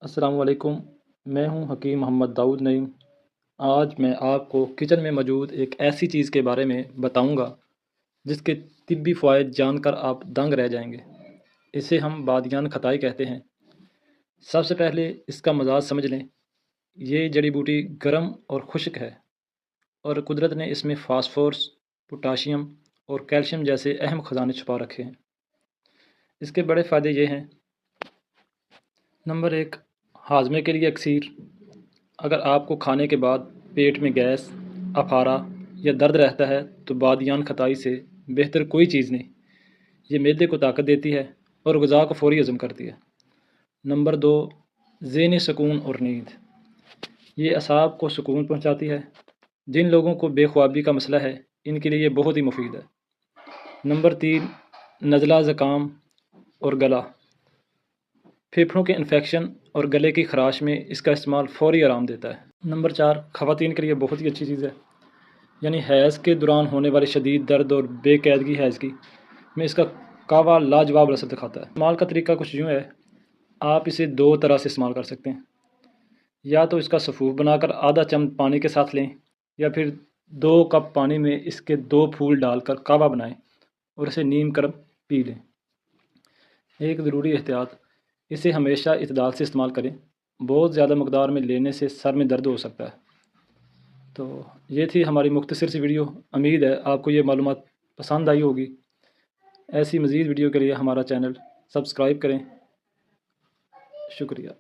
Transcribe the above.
السلام علیکم۔ میں ہوں حکیم محمد داؤد نعیم۔ آج میں آپ کو کچن میں موجود ایک ایسی چیز کے بارے میں بتاؤں گا جس کے طبی فوائد جان کر آپ دنگ رہ جائیں گے۔ اسے ہم بادیان کھتائی کہتے ہیں۔ سب سے پہلے اس کا مزاج سمجھ لیں۔ یہ جڑی بوٹی گرم اور خشک ہے، اور قدرت نے اس میں فاسفورس، پوٹاشیم اور کیلشیم جیسے اہم خزانے چھپا رکھے ہیں۔ اس کے بڑے فائدے یہ ہیں۔ نمبر 1، ہاضمے کے لیے اکثیر۔ اگر آپ کو کھانے کے بعد پیٹ میں گیس، افارہ یا درد رہتا ہے تو بادیان کھتائی سے بہتر کوئی چیز نہیں۔ یہ معدے کو طاقت دیتی ہے اور غذا کو فوری ہضم کرتی ہے۔ نمبر 2، ذہنی سکون اور نیند۔ یہ اعصاب کو سکون پہنچاتی ہے۔ جن لوگوں کو بے خوابی کا مسئلہ ہے ان کے لیے یہ بہت ہی مفید ہے۔ نمبر 3، نزلہ زکام اور گلا۔ پھیپھڑوں کے انفیکشن اور گلے کی خراش میں اس کا استعمال فوری آرام دیتا ہے۔ نمبر 4، خواتین کے لیے بہت ہی اچھی چیز ہے۔ یعنی حیض کے دوران ہونے والی شدید درد اور بے قیدگی حیض کی میں اس کا قہوہ لاجواب اثر دکھاتا ہے۔ استعمال کا طریقہ کچھ یوں ہے۔ آپ اسے 2 طرح سے استعمال کر سکتے ہیں۔ یا تو اس کا سفوف بنا کر آدھا چمچ پانی کے ساتھ لیں، یا پھر 2 کپ پانی میں اس کے 2 پھول ڈال کر قہوہ بنائیں اور اسے نیم کرم پی لیں۔ ایک ضروری احتیاط، اسے ہمیشہ اعتدال سے استعمال کریں۔ بہت زیادہ مقدار میں لینے سے سر میں درد ہو سکتا ہے۔ تو یہ تھی ہماری مختصر سی ویڈیو۔ امید ہے آپ کو یہ معلومات پسند آئی ہوگی۔ ایسی مزید ویڈیو کے لیے ہمارا چینل سبسکرائب کریں۔ شکریہ۔